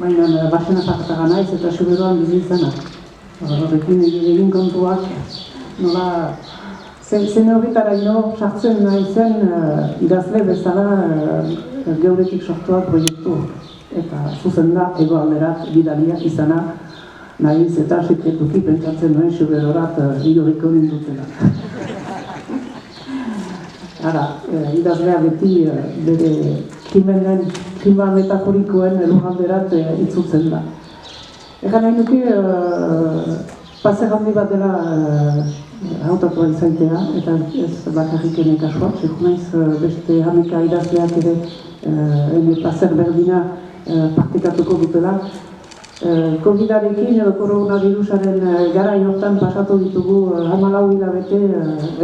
baina basena sakataga naiz eta Xuberoan bizi izana. Horrekin egin kontuak, nola, zen horretaraino sartzen naizen idazle bezala geuretik sortuak proiektu. Eta zuzen da, egoalderat bidalia izana, nahiz eta sekretuki pentsatzen nuen Xuberorat igorriko nindutela. Ara, idazlea beti bere klima metaforikoen lujanderat itzutzen da. Egan nahi nuke, paser handi bat dela hautatua izaitea, eta ez bakarrik ene kasua, segun naiz beste hameka idazleak ere ene paser berdina partekatuko dutela. Covid-arekin edo koronavirusaren garai hortan pasatu ditugu 14 hilabete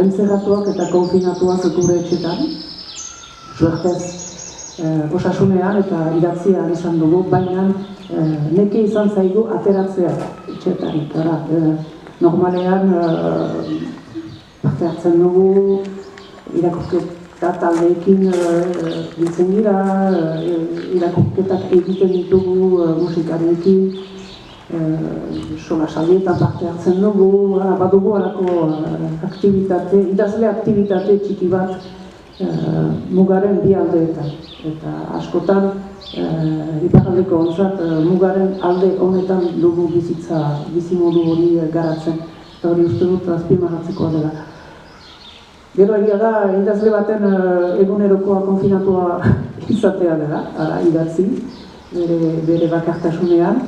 entzerratuak eta konfinatuak gure etxetan. Suertez osasunean eta idatzia izan dugu, baina neke izan zaigu ateratzea etxetarik. Normalean parte hartzen dugu, irakurketa taldeekin biltzen gira, irakurketak egiten ditugu musikarekin, solasalietan parte hartzen dugu, badugu halako aktibitate, idazle aktibitate txiki bat mugaren bi aldeetan. Eta askotan, iparraldeko ontzat, mugaren alde honetan dugu bizimodu hori garatzen. Eta hori uste dut azpimarratzekoa dela. Gero egia da, idazle baten egunerokoa konfinatua izatea dela, ara idatzi, bere bakartasunean.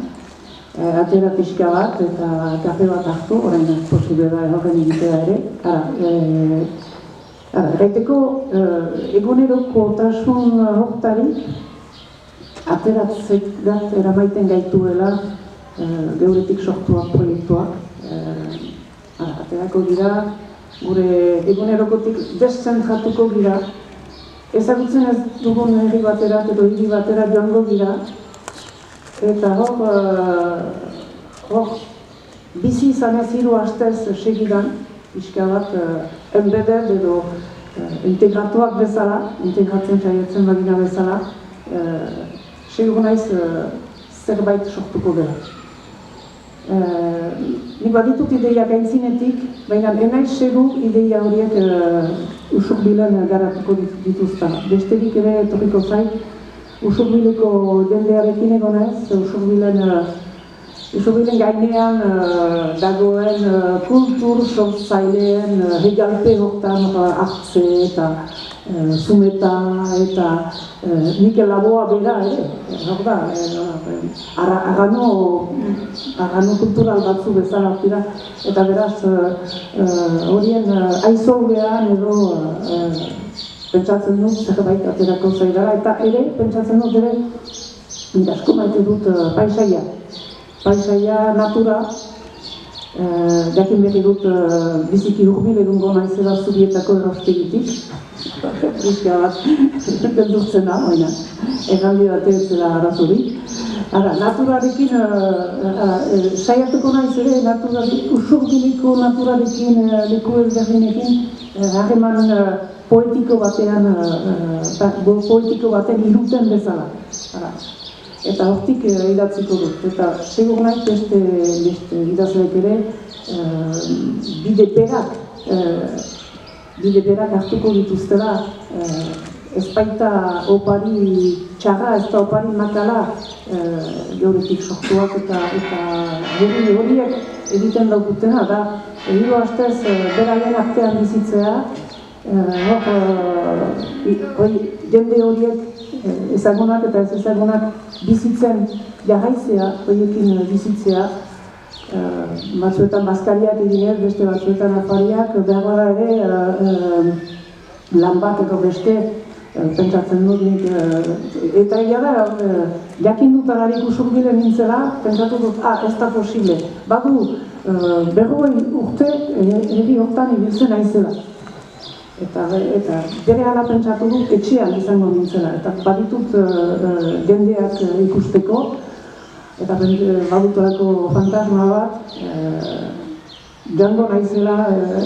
Atera pixka bat eta kafe bat hartu, orain posible da horren egitea ere. Gaiteko eguneroko tasun hortarik ateratzek dat eramaiten gaituela geuretik sortuak proiektuak. Aterako gira, gure egunerokotik deszentratuko gira, ezagutzen ez dugun herri batera edo hiri batera joango gira, eta hor bizi izanez 3 astez segidan, pixka bat enbeded edo integratuak bezala, integratzen saiatzen bagina bezala, segur naiz zerbait sortuko dela. Nik baditut ideiak aintzinetik, baina enaiz segur ideia horiek usurbilen garatuko dituzta. Besterik ere etorriko zait, usurbileko jendearekin egonez, usurbilen gainean dagoen kultur sortzaileen hegalpe hortan hartze eta Zumeta eta Mikel Laboa bera ere, hor da, argano kultural batzu bezala dira, eta beraz horien aizolgean edo pentsatzen dut zerbait aterako zaidara, eta ere pentsatzen dut ere asko maite dut paisaia, natura, jakin berri dut biziki hurbil egungo naizela Zubietako erraustegitik, bizka bat beldurtzen da, baina egaldi bate ez dela arazorik. Naturarekin, saiatuko naiz ere, usurbiliko naturarekin, leku ezberdinekin, harreman poetiko baten iruten bezala. Eta hortik idatziko dut, eta segur nahi beste idazleek ere bide berak hartuko dituztela, ez baita opari txarra, ez da opari makala geuretik sortuak eta horiek egiten daukutena, da 3 astez beraien artean bizitzea, jende horiek ezagunak eta ez ezagunak bizitzen jarraizea, horiekin bizitzea, batzuetan bazkariak eginez, beste batzuetan afariak, behar bada ere lan bat edo beste, pentsatzen dut nik, eta egia da, jakin dut agarik usurbilen nintzela, pentsatu dut, ez da posible, badu 40 urte herri hortan ibiltzen aizela. Eta bere hala pentsatu dut etxean izango nintzela, eta baditut jendeak ikusteko, eta badutorako fantasma bat, joango naizela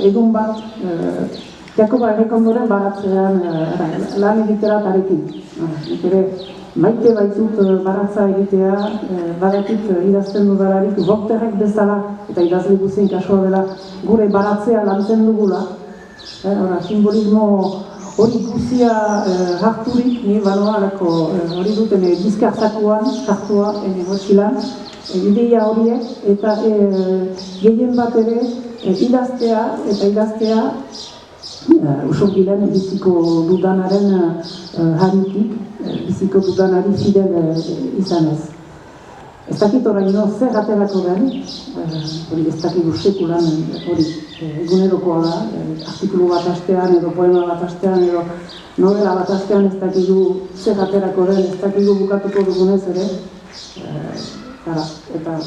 egun bat, Jakoba errekondoren baratzean lan egitera tarekin. Nik ere maite baitut baratza egitea, badakit idazten dudalarik Voltaireek bezala, eta idazle guztien kasua dela, gure baratzea lantzen dugula. Simbolismo hori guzia harturik, ni banoarako hori duten bizkarzakuan, hartua, egosilan, ideia horiek, eta gehien bat ere idaztea Usurbilen biziko dudanaren haritik, biziko dudanari fidel izanez. Ez dakit oraino zer aterako den, hori ez dakit sekulan hori egunerokoa da, artikulu bat astean edo poema bat astean edo novela bat astean ez dakigu zer aterako den, ez dakigu bukatuko dugunez ere, eta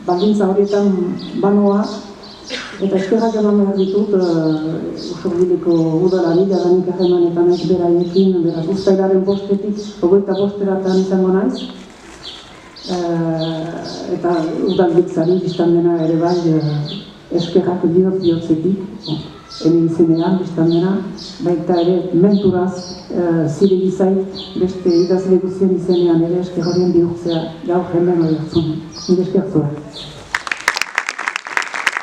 baldintza horietan banoa, eta eskerrak eman behar ditut Usurbileko udalari, jadanik ahemanetan ez beraiekin, beraz uztailaren bostetik, 25 izango naiz, eta udalditzari biztan dena ere bai eskerrak bihotzetik, hemen izenean biztan dena, baita ere menturaz ziregi zait beste idazle guzien izenean ere esker horien bihurtzea gaur hemen hori hartzun. Nire esker zuen.